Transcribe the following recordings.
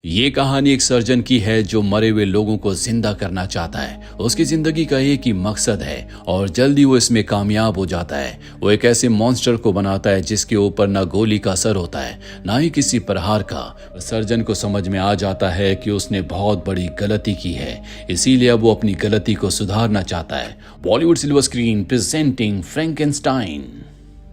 ये कहानी एक सर्जन की है जो मरे हुए लोगों को जिंदा करना चाहता है। उसकी जिंदगी का एक ही मकसद है और जल्दी वो इसमें कामयाब हो जाता है। वो एक ऐसे मॉन्स्टर को बनाता है जिसके ऊपर ना गोली का असर होता है ना ही किसी प्रहार का। सर्जन को समझ में आ जाता है कि उसने बहुत बड़ी गलती की है, इसीलिए अब वो अपनी गलती को सुधारना चाहता है। Bollywood silver screen presenting Frankenstein.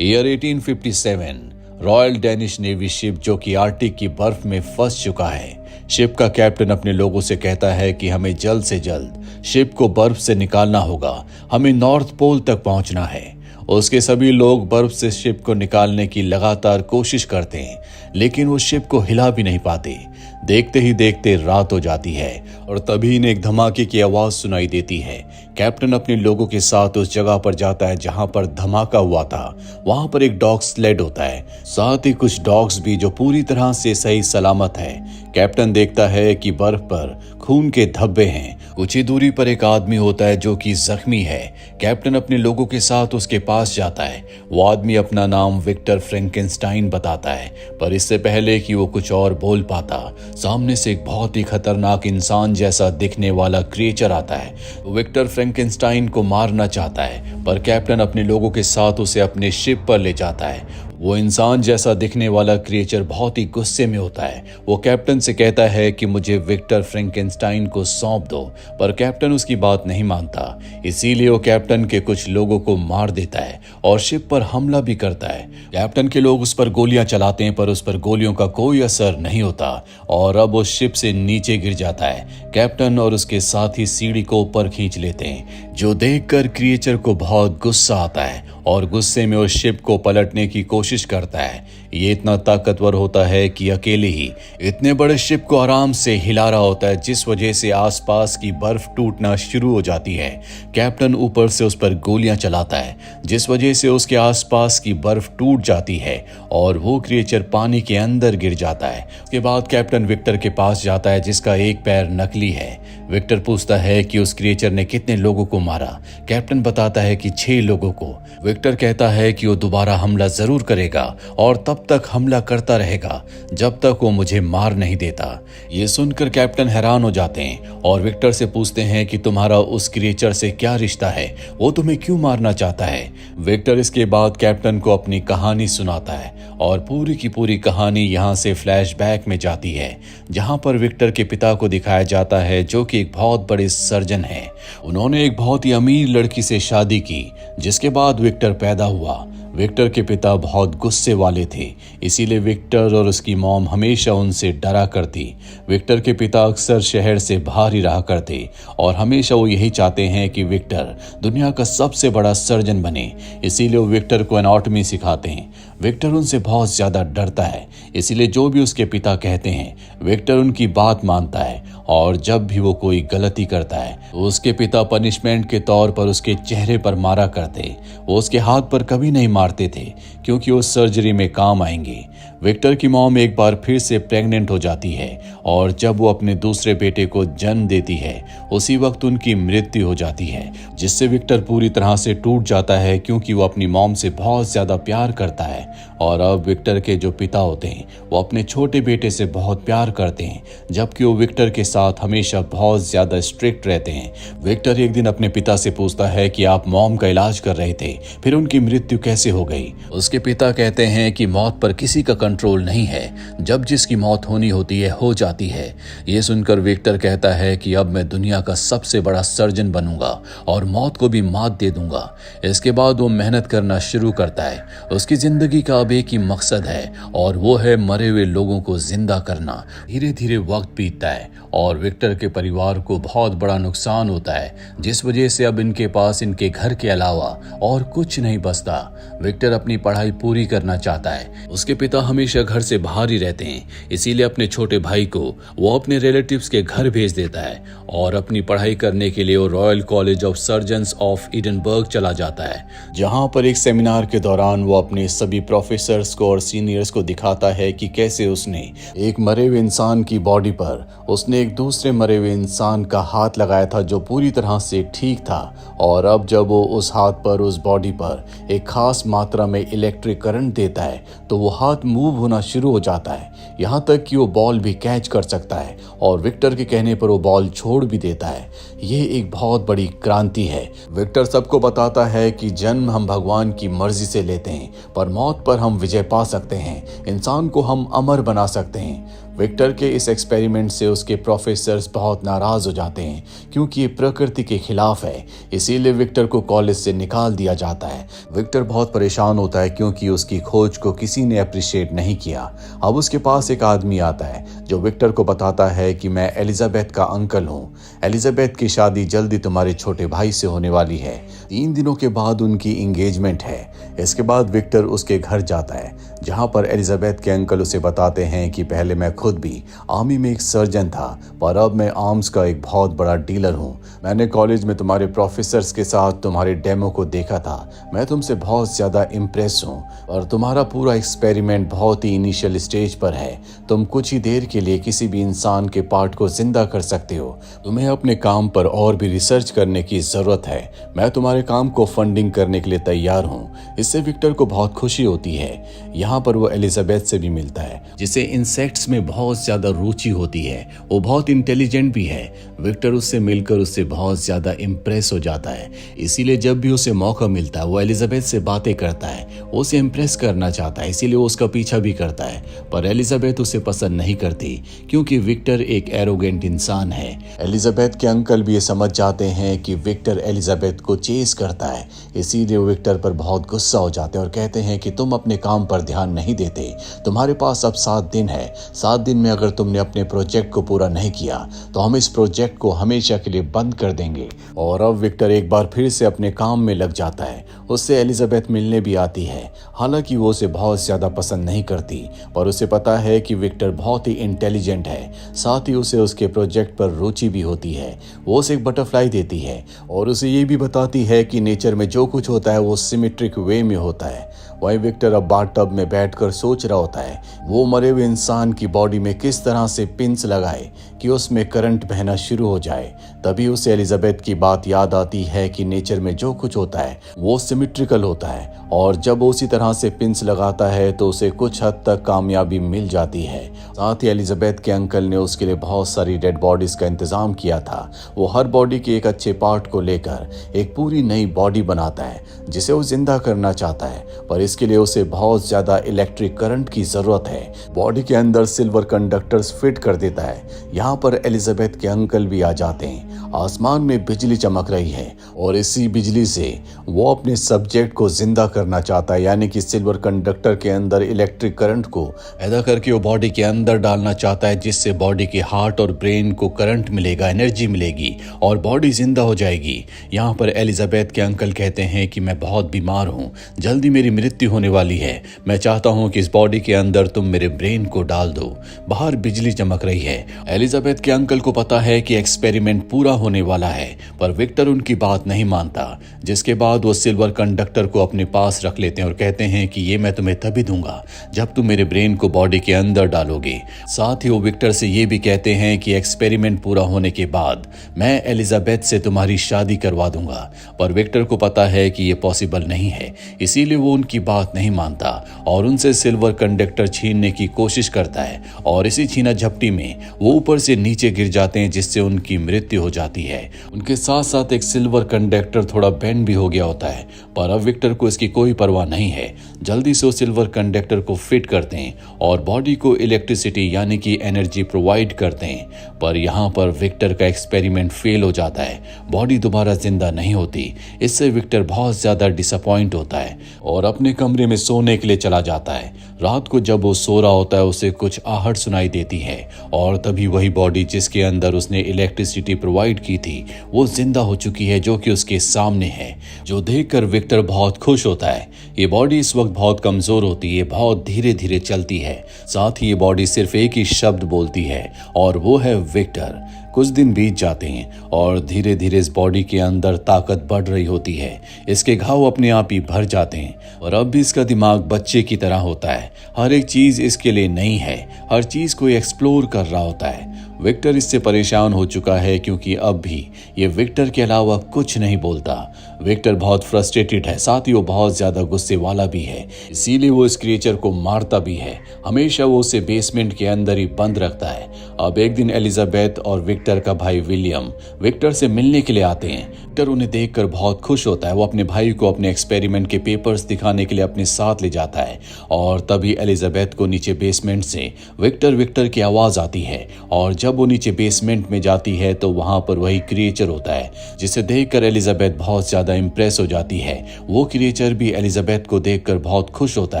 Year 1857। Royal Danish navy ship जो कि आर्कटिक की बर्फ में फंस चुका है। शिप का कैप्टन अपने लोगों से कहता है कि हमें जल्द से जल्द शिप को बर्फ से निकालना होगा, हमें नॉर्थ पोल तक पहुंचना है। उसके सभी लोग बर्फ से शिप को निकालने की लगातार कोशिश करते हैं, लेकिन वो शिप को हिला भी नहीं पाते। देखते ही देखते रात हो जाती है और तभी इन्हें एक धमाके की आवाज सुनाई देती है। कैप्टन अपने लोगों के साथ उस जगह पर जाता है जहां पर धमाका हुआ था। वहां पर एक डॉग स्लेड होता है, साथ ही कुछ डॉग्स भी जो पूरी तरह से सही सलामत है। कैप्टन देखता है कि बर्फ पर खून के धब्बे हैं। कुछ ही दूरी पर एक आदमी होता है जो कि जख्मी है। कैप्टन अपने लोगों के साथ उसके पास जाता है। वो आदमी अपना नाम विक्टर फ्रैंकेनस्टाइन बताता है, पर इससे पहले कि वो कुछ और बोल पाता, सामने से एक बहुत ही खतरनाक इंसान जैसा दिखने वाला क्रिएचर आता है। विक्टर फ्रैंकेनस्टाइन को मारना चाहता है, पर कैप्टन अपने लोगों के साथ उसे अपने शिप पर ले जाता है। वो इंसान जैसा दिखने वाला क्रिएचर बहुत ही गुस्से में होता है। वो कैप्टन से कहता है कि मुझे विक्टर फ्रैंकेनस्टाइन को सौंप दो, पर कैप्टन उसकी बात नहीं मानता। इसीलिए वो कैप्टन के कुछ लोगों को मार देता है और शिप पर हमला भी करता है। कैप्टन के लोग उस पर गोलियां चलाते हैं, पर उस पर गोलियों का कोई असर नहीं होता और अब वो शिप से नीचे गिर जाता है। कैप्टन और उसके साथी सीढ़ी को ऊपर खींच लेते हैं, जो देखकर क्रिएचर को बहुत गुस्सा आता है और गुस्से में उस शिप को पलटने की कोशिश करता है। ये इतना ताकतवर होता है कि अकेले ही इतने बड़े शिप को आराम से हिला रहा होता है, जिस वजह से आसपास की बर्फ टूटना शुरू हो जाती है। कैप्टन ऊपर से उस पर गोलियां चलाता है, जिस वजह से उसके आसपास की बर्फ टूट जाती है और वो क्रिएचर पानी के अंदर गिर जाता है। उसके बाद कैप्टन विक्टर के पास जाता है, जिसका एक पैर नकली है। विक्टर पूछता है कि उस क्रिएचर ने कितने लोगों को मारा। कैप्टन बताता है कि 6 लोगों को। विक्टर कहता है कि वो दोबारा हमला जरूर करेगा और तब तक हमला करता रहेगा जब तक वो मुझे मार नहीं देता। ये सुनकर कैप्टन हैरान हो जाते हैं और विक्टर से पूछते हैं कि तुम्हारा उस क्रिएचर से क्या रिश्ता है, वो तुम्हें क्यों मारना चाहता है। विक्टर इसके बाद कैप्टन को अपनी कहानी सुनाता है और पूरी की पूरी कहानी यहाँ से फ्लैशबैक में जाती है, जहाँ पर विक्टर के पिता को दिखाया जाता है, जो कि एक बहुत बड़े सर्जन है। उन्होंने एक बहुत ही अमीर लड़की से शादी की, जिसके बाद विक्टर पैदा हुआ। विक्टर के पिता बहुत गुस्से वाले थे, इसीलिए विक्टर और उसकी मॉम हमेशा उनसे डरा करती। विक्टर के पिता अक्सर शहर से बाहर ही रहा करते और हमेशा वो यही चाहते हैं कि विक्टर दुनिया का सबसे बड़ा सर्जन बने, इसीलिए वो विक्टर को एनाटॉमी सिखाते हैं। विक्टर उनसे बहुत ज़्यादा डरता है, इसीलिए जो भी उसके पिता कहते हैं विक्टर उनकी बात मानता है और जब भी वो कोई गलती करता है तो उसके पिता पनिशमेंट के तौर पर उसके चेहरे पर मारा करते। वो उसके हाथ पर कभी नहीं मारते थे, क्योंकि वो सर्जरी में काम आएंगे। विक्टर की मॉम एक बार फिर से प्रेग्नेंट हो जाती है और जब वो अपने दूसरे बेटे को जन्म देती है, उसी वक्त उनकी मृत्यु हो जाती है, जिससे विक्टर पूरी तरह से टूट जाता है, क्योंकि वो अपनी मॉम से बहुत ज़्यादा प्यार करता है। और अब विक्टर के जो पिता होते हैं वो अपने छोटे बेटे से बहुत प्यार करते हैं, जबकि वो विक्टर के साथ हमेशा बहुत ज़्यादा स्ट्रिक्ट रहते हैं। विक्टर एक दिन अपने पिता से पूछता है कि आप मॉम का इलाज कर रहे थे, फिर उनकी मृत्यु कैसे हो गई। उसके पिता कहते हैं कि मौत पर किसी का कंट्रोल नहीं है, जब जिसकी मौत होनी होती है हो जाती है। ये सुनकर विक्टर कहता है कि अब मैं दुनिया का सबसे बड़ा सर्जन बनूंगा और मौत को भी मात दे दूंगा। इसके बाद वो मेहनत करना शुरू करता है। उसकी जिंदगी का अब एक ही मकसद है और वो है मरे हुए लोगों को जिंदा करना। धीरे धीरे वक्त बीतता है और विक्टर के परिवार को बहुत बड़ा नुकसान होता है, जिस वजह से अब इनके पास इनके घर के अलावा और कुछ नहीं बचता। विक्टर अपनी पढ़ाई पूरी करना चाहता है। उसके पिता हमेशा घर से बाहर ही रहते हैं, इसीलिए अपने छोटे भाई को वो अपने रिलेटिव्स के घर भेज देता है और अपनी पढ़ाई करने के लिए वो royal college of surgeons of Edinburgh चला जाता है, जहां पर एक सेमिनार के दौरान वो अपने सभी प्रोफेसर्स को और सीनियर्स को दिखाता है कि कैसे उसने एक मरे हुए इंसान की बॉडी पर उसने एक दूसरे मरे हुए इंसान का हाथ लगाया था, जो पूरी तरह से ठीक था। और अब जब वो उस हाथ पर, उस बॉडी पर एक खास मात्रा में इलेक्ट्रिक करंट देता है तो वो हाथ मूव मूव होना शुरू हो जाता है, यहाँ तक कि वो बॉल भी कैच कर सकता है और विक्टर के कहने पर वो बॉल छोड़ भी देता है। ये एक बहुत बड़ी क्रांति है। विक्टर सबको बताता है कि जन्म हम भगवान की मर्जी से लेते हैं, पर मौत पर हम विजय पा सकते हैं। इंसान को हम अमर बना सकते हैं। विक्टर के इस एक्सपेरिमेंट से उसके प्रोफेसर्स बहुत नाराज हो जाते हैं क्योंकि ये प्रकृति के खिलाफ है। इसीलिए विक्टर को कॉलेज से निकाल दिया जाता है। विक्टर बहुत परेशान होता है क्योंकि उसकी खोज को किसी ने अप्रिशिएट नहीं किया। अब उसके पास एक आदमी आता है जो विक्टर को बताता है कि मैं एलिजाबेथ का अंकल हूँ। एलिजाबेथ की शादी जल्दी तुम्हारे छोटे भाई से होने वाली है। 3 दिनों के बाद उनकी एंगेजमेंट है। इसके बाद विक्टर उसके घर जाता है जहाँ पर एलिजाबेथ के अंकल उसे बताते हैं कि पहले मैं खुद भी आर्मी में एक सर्जन था, पर अब मैं आर्म्स का एक बहुत बड़ा डीलर हूँ। मैंने कॉलेज में तुम्हारे प्रोफेसर्स के साथ तुम्हारे डेमो को देखा था। मैं तुमसे बहुत ज़्यादा इम्प्रेस हूँ और तुम्हारा पूरा एक्सपेरिमेंट बहुत ही इनिशियल स्टेज पर है। तुम कुछ ही देर के लिए किसी भी इंसान के पार्ट को जिंदा कर सकते हो। तुम्हें अपने काम पर और भी रिसर्च करने की ज़रूरत है। मैं तुम्हारे काम को फंडिंग करने के लिए तैयार हूँ। इससे विक्टर को बहुत खुशी होती है। यहाँ पर वो एलिजाबेथ से भी मिलता है जिसे इंसेक्ट्स में बहुत ज्यादा रुचि होती है। वो बहुत इंटेलिजेंट भी है। विक्टर उससे मिलकर उससे बहुत ज्यादा इम्प्रेस हो जाता है। इसीलिए जब भी उसे मौका मिलता है वो एलिजाबेथ से बातें करता है। वो उसे इम्प्रेस करना चाहता है, इसीलिए वो उसका पीछा भी करता है। पर एलिजाबेथ उसे पसंद नहीं करती क्योंकि विक्टर एक एरोगेंट इंसान है। एलिजाबेथ के अंकल भी ये समझ जाते हैं कि विक्टर एलिजाबेथ को चेस करता है। इसीलिए वो विक्टर पर बहुत गुस्सा हो जाते हैं और कहते हैं कि तुम अपने काम पर ध्यान नहीं देते। तुम्हारे पास अब 7 दिन है। 7 दिन में अगर तुमने अपने प्रोजेक्ट को पूरा नहीं किया तो हम इस प्रोजेक्ट को हमेशा के लिए बंद कर देंगे। और अब विक्टर एक बार फिर से अपने काम में लग जाता है। उससे एलिजाबेथ मिलने भी आती है। हालांकि वो उसे बहुत ज्यादा पसंद नहीं करती, पर उसे पता है कि विक्टर बहुत ही इंटेलिजेंट है। साथ ही उसे उसके प्रोजेक्ट पर रुचि भी होती है। वो उसे एक बटरफ्लाई देती है और उसे ये भी बताती है कि नेचर में जो कुछ होता है वो सिमेट्रिक वे में होता है। वहीं विक्टर अब बाथटब में बैठकर सोच रहा होता है वो मरे हुए इंसान की बॉडी में किस तरह से पिंस लगाए कि उसमें करंट बहना शुरू हो जाए। तभी उसे एलिजाबेथ की बात याद आती है कि नेचर में जो कुछ होता है वो सिमेट्रिकल होता है और जब वो उसी तरह से पिंस लगाता है तो उसे कुछ हद तक कामयाबी मिल जाती है। साथ ही एलिजाबेथ के अंकल ने उसके लिए बहुत सारी डेड बॉडीज का इंतजाम किया था। वो हर बॉडी के एक अच्छे पार्ट को लेकर एक पूरी नई बॉडी बनाता है जिसे वो जिंदा करना चाहता है, पर इसके लिए उसे बहुत ज्यादा इलेक्ट्रिक करंट की जरूरत है। बॉडी के अंदर सिल्वर कंडक्टर्स फिट कर देता है। यहाँ पर एलिजाबेथ के अंकल भी आ जाते हैं। आसमान में बिजली चमक रही है और इसी बिजली से वो अपने सब्जेक्ट को जिंदा करना चाहता है, यानी कि सिल्वर कंडक्टर के अंदर इलेक्ट्रिक करंट को पैदा करके वो बॉडी के अंदर डालना चाहता है, जिससे बॉडी के हार्ट और ब्रेन को करंट मिलेगा, एनर्जी मिलेगी और बॉडी जिंदा हो जाएगी। यहाँ पर एलिजाबेथ के अंकल कहते हैं कि मैं बहुत बीमार हूँ, जल्दी मेरी मृत्यु होने वाली है। मैं चाहता हूँ कि इस बॉडी के अंदर तुम मेरे ब्रेन को डाल दो। बाहर बिजली चमक रही है। एलिजाबेथ के अंकल को पता है कि एक्सपेरिमेंट पूरा होने वाला है, पर विक्टर उनकी बात नहीं मानता। जिसके बाद वो सिल्वर कंडक्टर को अपने पास रख लेते हैं और कहते हैं कि ये मैं तुम्हें तभी दूंगा जब तुम मेरे ब्रेन को बॉडी के अंदर डालोगे। साथ ही वो विक्टर से ये भी कहते हैं कि एक्सपेरिमेंट पूरा होने के बाद मैं एलिजाबेथ से तुम्हारी शादी करवा दूंगा। पर विक्टर को पता है कि ये पॉसिबल नहीं है, इसीलिए वो उनकी बात नहीं मानता और उनसे सिल्वर कंडक्टर छीनने की कोशिश करता है और इसी छीना झपटी में वो ऊपर से नीचे गिर जाते हैं, जिससे उनकी मृत्यु हो जाती है। उनके साथ साथ एक सिल्वर कंडक्टर थोड़ा बेंड भी हो गया होता है, पर अब विक्टर को इसकी कोई परवाह नहीं है। जल्दी से वो सिल्वर कंडक्टर को फिट करते हैं और बॉडी को इलेक्ट्रिसिटी यानी कि एनर्जी प्रोवाइड करते हैं। पर यहाँ पर विक्टर का एक्सपेरिमेंट फेल हो जाता है। बॉडी दोबारा जिंदा नहीं होती। इससे विक्टर बहुत ज्यादा डिसअपॉइंट होता है और अपने कमरे में सोने के लिए चला जाता है। रात को जब वो सो रहा होता है उसे कुछ आहट सुनाई देती है और तभी वही बॉडी जिसके अंदर उसने इलेक्ट्रिसिटी प्रोवाइड की थी वो जिंदा हो चुकी है, जो कि उसके सामने है, जो देखकर विक्टर बहुत खुश होता है। ये बॉडी इस वक्त बहुत कमजोर होती है, बहुत धीरे धीरे चलती है। साथ ही ये बॉडी सिर्फ एक ही शब्द बोलती है और वो है विक्टर। कुछ दिन बीत जाते हैं और धीरे धीरे इस बॉडी के अंदर ताकत बढ़ रही होती है। इसके घाव अपने आप ही भर जाते हैं और अब भी इसका दिमाग बच्चे की तरह होता है। हर एक चीज इसके लिए नई है, हर चीज को एक्सप्लोर कर रहा होता है। विक्टर इससे परेशान हो चुका है क्योंकि अब भी ये विक्टर के अलावा कुछ नहीं बोलता। विक्टर बहुत फ्रस्ट्रेटेड है, साथ ही वो बहुत ज्यादा गुस्से वाला भी है, इसीलिए वो इस क्रिएचर को मारता भी है। हमेशा वो उसे बेसमेंट के अंदर ही बंद रखता है। अब एक दिन एलिजाबेथ और विक्टर का भाई विलियम विक्टर से मिलने के लिए आते हैं। विक्टर उन्हें देखकर बहुत खुश होता है। वो अपने भाई को अपने एक्सपेरिमेंट के पेपर्स दिखाने के लिए अपने साथ ले जाता है और तभी एलिजाबेथ को नीचे बेसमेंट से विक्टर विक्टर की आवाज आती है और जब वो नीचे बेसमेंट में जाती है तो वहां पर वही क्रिएचर होता है, जिसे देखकर एलिजाबेथ बहुत ज्यादा इंप्रेस हो जाती है। वो क्रिएचर भी एलिजाबेथ को देखकर बहुत खुश होता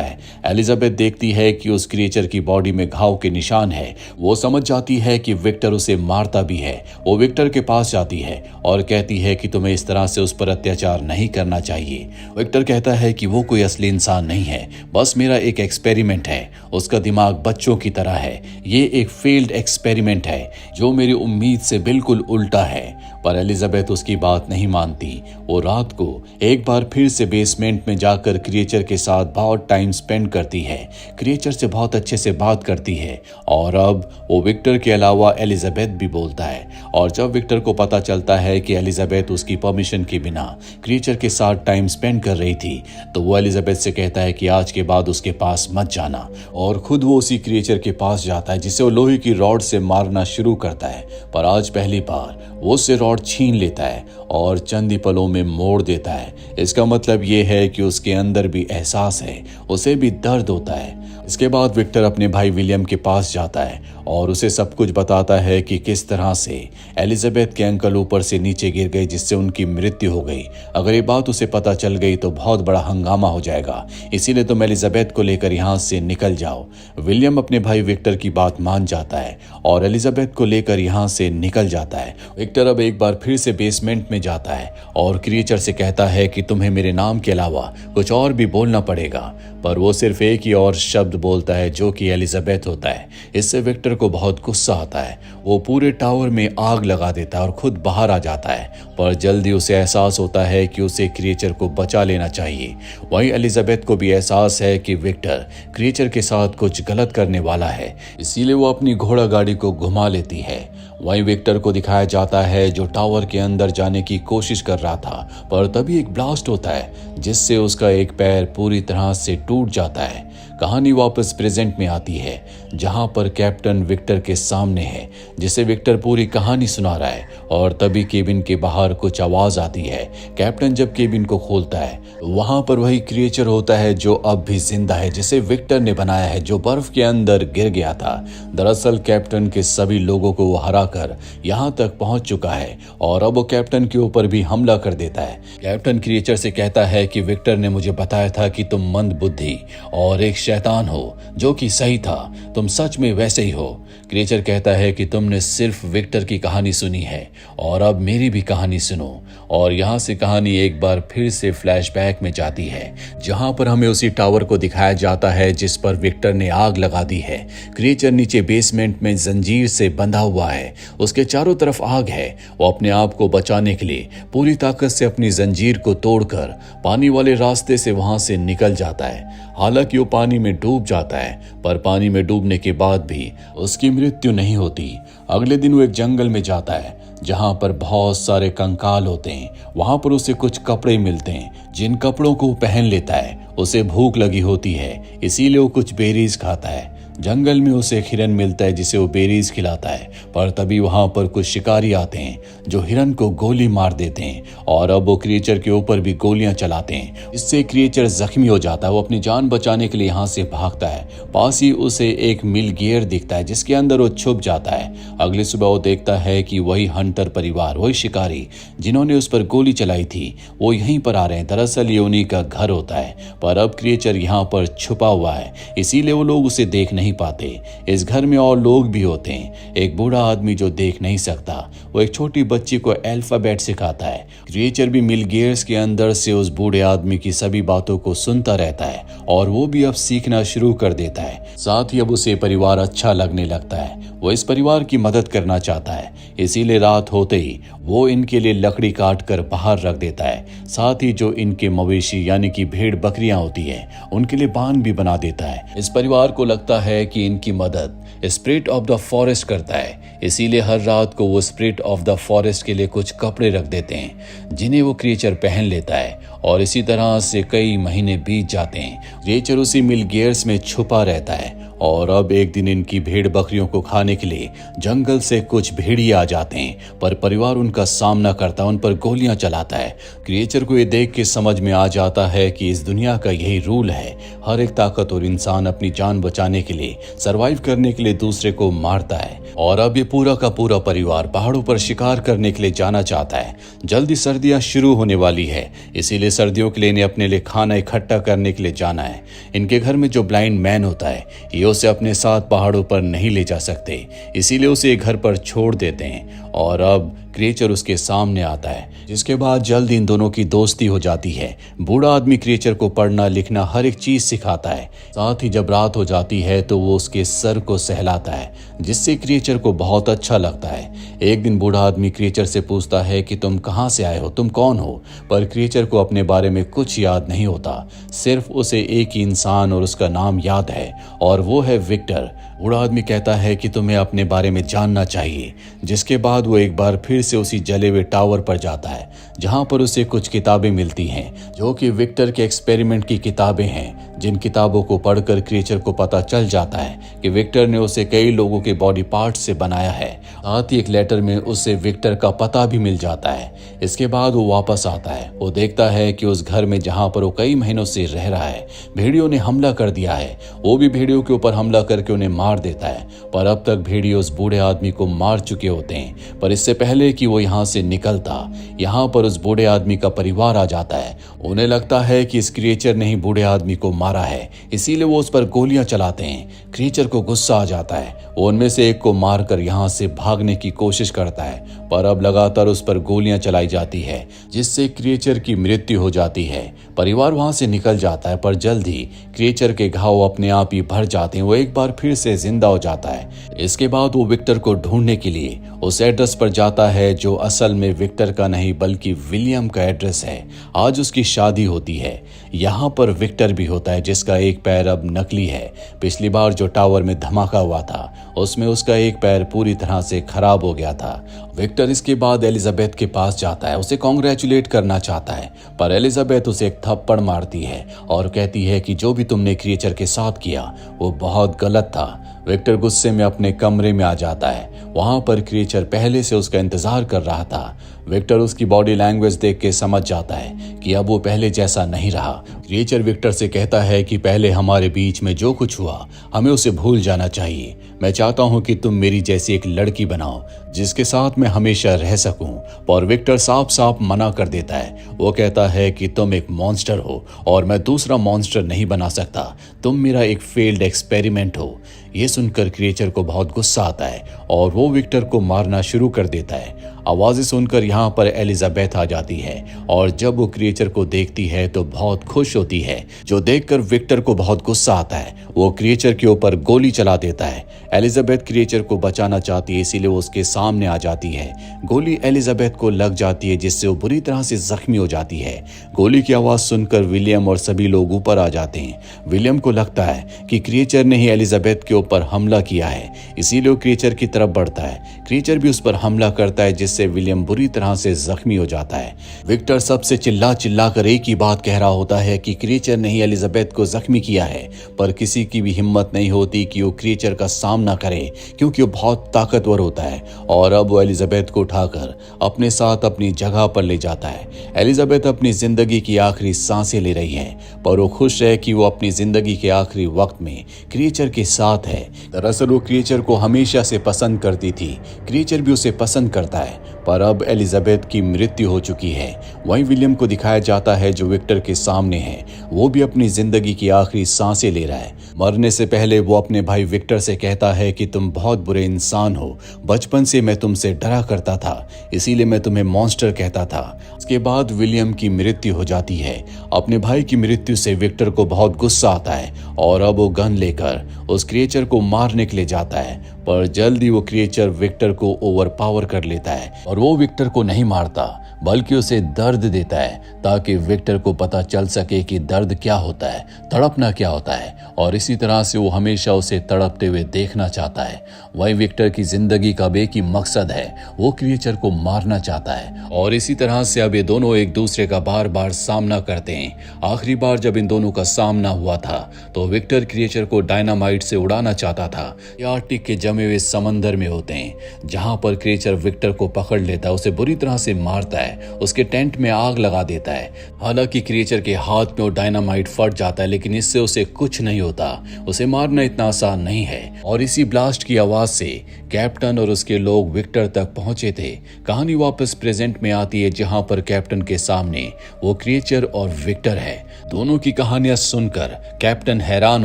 है। एलिजाबेथ देखती है कि उस क्रिएचर की बॉडी में घाव के निशान है। वो समझ जाती है कि विक्टर उसे मारता भी है। वो विक्टर के पास जाती है और कहती है कि तुम्हें इस तरह से उस पर अत्याचार नहीं करना चाहिए। विक्टर कहता है कि वो कोई असली इंसान नहीं है, बस मेरा एक एक्सपेरिमेंट है। उसका दिमाग बच्चों की तरह है। ये एक फेल्ड एक्सपेरिमेंट है जो मेरी उम्मीद से बिल्कुल उल्टा है। पर एलिजाबेथ उसकी बात नहीं मानती। वो रात को एक बार फिर से बेसमेंट में जाकर क्रिएचर के साथ बहुत टाइम स्पेंड करती है। क्रिएचर से बहुत अच्छे से बात करती है और अब वो विक्टर के अलावा एलिजाबेथ भी बोलता है। और जब विक्टर को पता चलता है कि एलिजाबेथ उसकी परमिशन के बिना क्रिएचर के साथ टाइम स्पेंड कर रही थी तो वो एलिजाबेथ से कहता है कि आज के बाद उसके पास मत जाना और खुद वो उसी क्रिएचर के पास जाता है जिसे वो लोहे की रॉड से मारना शुरू करता है। पर आज पहली बार वो उससे रॉड छीन लेता है और चंद ही पलों में मोड़ देता है। इसका मतलब ये है कि उसके अंदर भी एहसास है, उसे भी दर्द होता है। इसके बाद विक्टर अपने भाई विलियम के पास जाता है और उसे सब कुछ बताता है कि किस तरह से एलिजाबेथ के अंकल ऊपर से नीचे गिर गए जिससे उनकी मृत्यु हो गई। अगर ये बात उसे पता चल गई तो बहुत बड़ा हंगामा हो जाएगा, इसीलिए तुम एलिजाबेथ को लेकर यहाँ से निकल जाओ। विलियम अपने भाई विक्टर की बात मान जाता है और एलिजाबेथ को लेकर यहाँ से निकल जाता है। विक्टर अब एक बार फिर से बेसमेंट में जाता है और क्रिएचर से कहता है कि तुम्हें मेरे नाम के अलावा कुछ और भी बोलना पड़ेगा। पर वो सिर्फ एक ही और शब्द बोलता है जो कि एलिजाबेथ होता है। इससे विक्टर को बहुत गुस्सा आता है। वो पूरे टावर में आग लगा देता है और खुद बाहर आ जाता है। पर जल्दी उसे एहसास होता है कि उसे क्रिएचर को बचा लेना चाहिए। वहीं एलिजाबेथ को भी एहसास है कि विक्टर क्रिएचर के साथ कुछ गलत करने वाला है, इसीलिए वो अपनी घोड़ा गाड़ी को घुमा लेती है। वहीं विक्टर को दिखाया जाता है जो टावर के अंदर जाने की कोशिश कर रहा था, पर तभी एक ब्लास्ट होता है जिससे उसका एक पैर पूरी तरह से टूट जाता है। कहानी वापस प्रेजेंट में आती है जहां पर कैप्टन विक्टर के सामने है जिसे विक्टर पूरी कहानी सुना रहा है और तभी केबिन के बाहर कुछ आवाज आती है। कैप्टन जब केबिन को खोलता है वहां पर वही क्रिएचर होता है जो अब भी जिंदा है, जिसे विक्टर ने बनाया है, जो बर्फ के अंदर गिर गया था। दरअसल कैप्टन के सभी लोगों को वो हराकर यहाँ तक पहुंच चुका है और अब वो कैप्टन के ऊपर भी हमला कर देता है। कैप्टन क्रिएचर से कहता है कि विक्टर ने मुझे बताया था कि तुम मंद बुद्धि और एक शैतान हो, जो कि सही था, तुम सच में वैसे ही हो। क्रिएचर कहता है कि तुमने सिर्फ विक्टर की कहानी सुनी है और अब मेरी भी कहानी सुनो। और यहाँ से कहानी एक बार फिर से फ्लैशबैक में जाती है जहां पर हमें उसी टावर को दिखाया जाता है जिस पर विक्टर ने आग लगा दी है। क्रिएचर नीचे बेसमेंट में जंजीर से बंधा हुआ है, उसके चारों तरफ आग है। वो अपने आप को बचाने के लिए पूरी ताकत से अपनी जंजीर को तोड़कर पानी वाले रास्ते से वहां से निकल जाता है। हालांकि वो पानी में डूब जाता है, पर पानी में डूबने के बाद भी उसकी मृत्यु नहीं होती। अगले दिन वो एक जंगल में जाता है जहां पर बहुत सारे कंकाल होते हैं। वहां पर उसे कुछ कपड़े मिलते हैं जिन कपड़ों को वो पहन लेता है। उसे भूख लगी होती है, इसीलिए वो कुछ बेरीज खाता है। जंगल में उसे एक हिरन मिलता है जिसे वो बेरीज खिलाता है, पर तभी वहां पर कुछ शिकारी आते हैं जो हिरन को गोली मार देते हैं और अब वो क्रिएचर के ऊपर भी गोलियां चलाते हैं। इससे क्रिएचर जख्मी हो जाता है। वो अपनी जान बचाने के लिए यहाँ से भागता है। पास ही उसे एक मिल गियर दिखता है जिसके अंदर वो छुप जाता है। अगली सुबह वो देखता है कि वही हंटर परिवार, वही शिकारी जिन्होंने उस पर गोली चलाई थी, वो यहीं पर आ रहे हैं। दरअसल ये उन्हीं का घर होता है, पर अब क्रिएचर यहाँ पर छुपा हुआ है, इसीलिए वो लोग उसे देख नहीं पाते। इस घर में और लोग भी होते हैं। एक बूढ़ा आदमी जो देख नहीं सकता, वो एक छोटी बच्ची को अल्फाबेट सिखाता है। क्रिएचर भी मिल गियर्स के अंदर से उस बूढ़े आदमी की सभी बातों को सुनता रहता है और वो भी अब सीखना शुरू कर देता है। साथ ही अब उसे परिवार अच्छा लगने लगता है। वो इस परिवार की मदद करना चाहता है, इसीलिए रात होते ही वो इनके लिए लकड़ी काट कर बाहर रख देता है। साथ ही जो इनके मवेशी यानी कि भेड़ बकरियां होती है उनके लिए बांध भी बना देता है। इस परिवार को लगता है कि इनकी मदद स्पिरिट ऑफ द फॉरेस्ट करता है। इसीलिए हर रात को वो स्पिरिट ऑफ द फॉरेस्ट के लिए कुछ कपड़े रख देते हैं जिन्हें वो क्रिएचर पहन लेता है और इसी तरह से कई महीने बीत जाते हैं। क्रिएचर उसी मिल गियर्स में छुपा रहता है और अब एक दिन इनकी भेड़ बकरियों को खाने के लिए जंगल से कुछ भेड़िए आ जाते हैं, पर परिवार उनका सामना करता है, उन पर गोलियां चलाता है। क्रिएचर को ये देख के समझ में आ जाता है कि इस दुनिया का यही रूल है, हर एक ताकतवर इंसान अपनी जान बचाने के लिए, सरवाइव करने के लिए दूसरे को मारता है। और अब ये पूरा का पूरा परिवार पहाड़ों पर शिकार करने के लिए जाना चाहता है। जल्दी सर्दियां शुरू होने वाली है, इसीलिए सर्दियों के लिए इन्हें अपने लिए खाना इकट्ठा करने के लिए जाना है। इनके घर में जो ब्लाइंड मैन होता है ये उसे अपने साथ पहाड़ों पर नहीं ले जा सकते, इसीलिए उसे घर पर छोड़ देते हैं। और अब क्रिएचर उसके सामने आता है, जिसके बाद जल्द इन दोनों की दोस्ती हो जाती है। बूढ़ा आदमी क्रिएचर को पढ़ना लिखना हर एक चीज सिखाता है। साथ ही जब रात हो जाती है तो वो उसके सर को सहलाता है, जिससे क्रिएचर को बहुत अच्छा लगता है। एक दिन बूढ़ा आदमी क्रिएचर से पूछता है कि तुम कहाँ से आए हो, तुम कौन हो? पर क्रिएचर को अपने बारे में कुछ याद नहीं होता, सिर्फ उसे एक ही इंसान और उसका नाम याद है और वो है विक्टर। बूढ़ा आदमी कहता है कि तुम्हें अपने बारे में जानना चाहिए, जिसके बाद वो एक बार फिर से उसी जले हुए टावर पर जाता है, जहां पर उसे कुछ किताबें मिलती हैं जो कि विक्टर के एक्सपेरिमेंट की किताबें हैं। जिन किताबों को पढ़कर क्रिएचर को पता चल जाता है कि विक्टर ने उसे कई लोगों के बॉडी पार्ट से बनाया है। साथ ही एक लेटर में उसे विक्टर का पता भी मिल जाता है। इसके बाद वो वापस आता है। वो देखता है कि उस घर में जहां पर वो कई महीनों से रह रहा है, भेड़ियों ने हमला कर दिया है। वो भी भेड़ियों के ऊपर हमला करके उन्हें मार देता है, पर अब तक भेड़िए उस बूढ़े आदमी को मार चुके होते हैं। पर इससे पहले कि वो यहाँ से निकलता, यहाँ पर उस बूढ़े आदमी का परिवार आ जाता है। उन्हें लगता है कि इस क्रिएचर ने ही बूढ़े आदमी को मारा है, इसीलिए वो उस पर गोलियां चलाते हैं। क्रिएचर को गुस्सा आ जाता है, वो उनमें से एक को मारकर यहाँ से भागने की कोशिश करता है, पर अब लगातार उस पर गोलियां चलाई जाती है, जिससे क्रिएचर की मृत्यु हो जाती है। परिवार वहां से निकल जाता है, पर जल्द ही क्रिएचर के घाव अपने आप ही भर जाते हैं। वो एक बार फिर से जिंदा हो जाता है। इसके बाद वो विक्टर को ढूंढने के लिए उस एड्रेस पर जाता है जो असल में विक्टर का नहीं बल्कि विलियम का एड्रेस है। आज उसकी शादी होती है। यहाँ पर विक्टर भी होता है, जिसका एक पैर अब नकली है। पिछली बार जो टावर में धमाका हुआ था उसमें उसका एक पैर पूरी तरह से खराब हो गया था। विक्टर इसके बाद एलिजाबेथ के पास जाता है, उसे कॉन्ग्रेचुलेट करना चाहता है, पर एलिजाबेथ उसे एक थप्पड़ मारती है और कहती है कि जो भी तुमने क्रिएचर के साथ किया वो बहुत गलत था। विक्टर गुस्से में अपने कमरे में आ जाता है। वहां पर क्रिएचर पहले से उसका इंतजार कर रहा था। विक्टर उसकी बॉडी लैंग्वेज देख के समझ जाता है कि अब वो पहले जैसा नहीं रहा। क्रिएचर विक्टर से कहता है कि पहले हमारे बीच में जो कुछ हुआ हमें उसे भूल जाना चाहिए। मैं चाहता हूं कि तुम मेरी जैसी एक लड़की बनाओ जिसके साथ मैं हमेशा रह सकूं। पर विक्टर साफ साफ मना कर देता है। वो कहता है कि तुम एक मॉन्स्टर हो और मैं दूसरा मॉन्स्टर नहीं बना सकता, तुम मेरा एक फेल्ड एक्सपेरिमेंट हो। ये सुनकर क्रिएचर को बहुत गुस्सा आता है और वो विक्टर को मारना शुरू कर देता है। आवाजें सुनकर यहाँ पर एलिजाबेथ आ जाती है और जब वो क्रिएचर को देखती है तो बहुत खुश होती है, जो देखकर विक्टर को बहुत गुस्सा आता है। वो क्रिएचर के ऊपर गोली चला देता है। एलिजाबेथ क्रिएचर को बचाना चाहती है, इसीलिए वो उसके सामने आ जाती है। गोली एलिजाबेथ को लग जाती है, जिससे वो बुरी तरह से जख्मी हो जाती है। गोली की आवाज सुनकर विलियम और सभी लोग ऊपर आ जाते हैं। विलियम को लगता है कि क्रिएचर ने ही एलिजाबेथ के ऊपर हमला किया है, इसीलिए वो क्रिएचर की तरफ बढ़ता है। क्रिएचर भी उस पर हमला करता है, जिससे विलियम बुरी तरह से जख्मी हो जाता है। विक्टर सबसे चिल्ला चिल्ला कर एक ही बात कह रहा होता है कि क्रिएचर ने ही एलिजाबेथ को जख्मी किया है, पर किसी की भी हिम्मत नहीं होती कि वो क्रिएचर का सामना करे, क्योंकि वो बहुत ताकतवर होता है। और अब वो एलिजाबेथ को उठाकर अपने साथ अपनी जगह पर ले जाता है। एलिजाबेथ अपनी जिंदगी की आखिरी सांसें ले रही है, पर वो खुश है कि वो अपनी जिंदगी के आखिरी वक्त में क्रिएचर के साथ है। दरअसल वो क्रिएचर को हमेशा से पसंद करती थी, क्रिएचर भी उसे पसंद करता है, पर अब एलिजाबेथ की मृत्यु हो चुकी है। वहीं विलियम को दिखाया जाता है जो विक्टर के सामने है। वो भी अपनी जिंदगी की आखिरी सांसें ले रहा है। मरने से पहले वो अपने भाई विक्टर से कहता है कि तुम बहुत बुरे इंसान हो, बचपन से मैं तुमसे डरा करता था, इसीलिए मैं तुम्हें मॉन्स्टर कहता था। इसके बाद विलियम की मृत्यु हो जाती है। अपने भाई की मृत्यु से विक्टर को बहुत गुस्सा आता है और अब वो गन लेकर उस क्रिएचर को मारने के लिए जाता है, पर जल्दी वो क्रिएचर विक्टर को ओवरपावर कर लेता है और वो विक्टर को नहीं मारता बल्कि उसे दर्द देता है ताकि विक्टर को पता चल सके कि दर्द क्या होता है, तड़पना क्या होता है, और इसी तरह से वो हमेशा उसे तड़पते हुए देखना चाहता है। वही विक्टर की जिंदगी का एक ही मकसद है, वो क्रिएचर को मारना चाहता है। और इसी तरह से अब ये दोनों एक दूसरे का बार बार सामना करते हैं। आखिरी बार जब इन दोनों का सामना हुआ था तो विक्टर क्रिएचर को डायनामाइट से उड़ाना चाहता था। ये आर्कटिक के जमे हुए समंदर में होते हैं जहां पर क्रिएचर विक्टर को पकड़ लेता है, उसे बुरी तरह से मारता है, उसके टेंट में आग लगा देता है। हालांकि क्रिएचर के हाथ में वो डायनामाइट फट जाता है लेकिन इससे उसे कुछ नहीं होता। उसे मारना इतना आसान नहीं है। और इसी ब्लास्ट की आवाज से कैप्टन और उसके लोग विक्टर तक पहुंचे थे। कहानी वापस प्रेजेंट में आती है जहां पर कैप्टन के सामने वो क्रिएचर और विक्टर है। दोनों की कहानियां सुनकर कैप्टन हैरान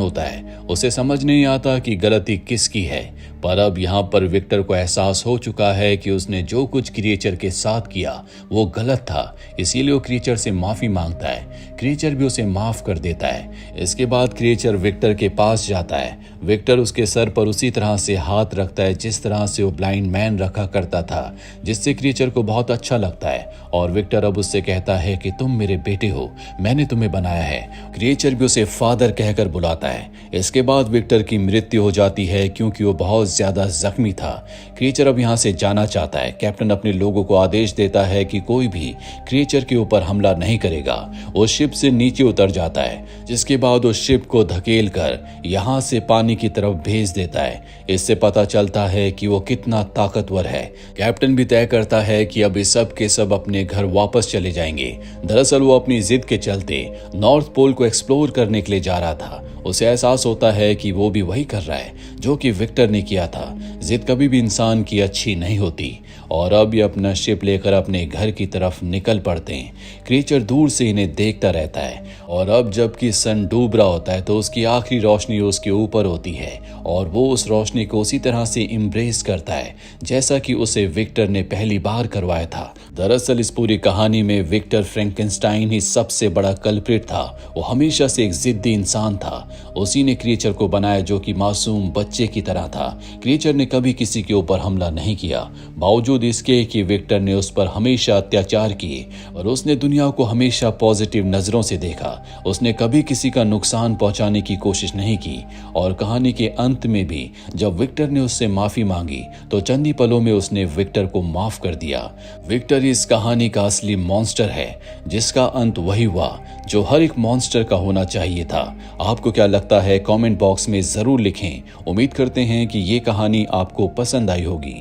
होता है। उसे समझ नहीं आता कि गलती किसकी है, पर अब यहाँ पर विक्टर को एहसास हो चुका है कि उसने जो कुछ क्रिएचर के साथ किया वो गलत था। इसीलिए वो क्रिएचर से माफी मांगता है। क्रिएचर भी उसे माफ कर देता है। इसके बाद क्रिएचर विक्टर के पास जाता है। विक्टर उसके सर पर उसी तरह से हाथ रखता है जिस तरह से वो ब्लाइंड मैन रखा करता था, जिससे क्रिएचर को बहुत अच्छा लगता है। और विक्टर अब उससे कहता है कि तुम मेरे बेटे हो, मैंने तुम्हें बनाया है। क्रिएचर भी उसे फादर कहकर बुलाता है। इसके बाद विक्टर की मृत्यु हो जाती है क्योंकि वो बहुत ज्यादा जख्मी था। क्रिएचर अब यहाँ से जाना चाहता है। कैप्टन अपने लोगों को आदेश देता है कि कोई भी क्रिएचर के ऊपर हमला नहीं करेगा। वो शिप से नीचे उतर जाता है, जिसके बाद वो शिप को धकेल कर यहाँ से पानी की तरफ भेज देता है। इससे पता चलता है कि वो कितना ताकतवर है। कैप्टन भी तय करता है कि अब सब के सब अपने घर वापस चले जाएंगे। दरअसल वो अपनी जिद के चलते नॉर्थ पोल को एक्सप्लोर करने के लिए जा रहा था। उसे एहसास होता है कि वो भी वही कर रहा है जो कि विक्टर ने किया था। जिद कभी भी इंसान की अच्छी नहीं होती। और अब ये अपना शिप लेकर अपने घर की तरफ निकल पड़ते हैं। क्रिएचर दूर से इन्हें देखता रहता है और अब जबकि सन डूब रहा होता है तो उसकी आखिरी रोशनी उसके ऊपर होती है और वो उस रोशनी को उसी तरह से इम्ब्रेस करता है जैसा कि उसे विक्टर ने पहली बार करवाया था। दरअसल इस पूरी कहानी में विक्टर फ्रैंकेनस्टाइन ही सबसे बड़ा कल्प्रिट था। वो हमेशा से एक जिद्दी इंसान था। उसी ने क्रिएचर को बनाया जो कि मासूम बच्चे की तरह था। क्रिएचर ने कभी किसी के ऊपर हमला नहीं किया, बावजूद इसके कि विक्टर ने उस पर हमेशा अत्याचार किए और उसने दुनिया को हमेशा पॉजिटिव नजरों से देखा। उसने कभी किसी का नुकसान पहुंचाने की कोशिश नहीं की। और कहानी के अंत में भी जब विक्टर ने उससे माफी मांगी तो चंद ही पलों में उसने विक्टर को माफ कर दिया। विक्टर इस कहानी का असली मॉन्स्टर है जिसका अंत वही हुआ जो हर एक मॉन्स्टर का होना चाहिए था। आपको क्या लगता है कमेंट बॉक्स में जरूर लिखें। उम्मीद करते हैं कि ये कहानी आपको पसंद आई होगी।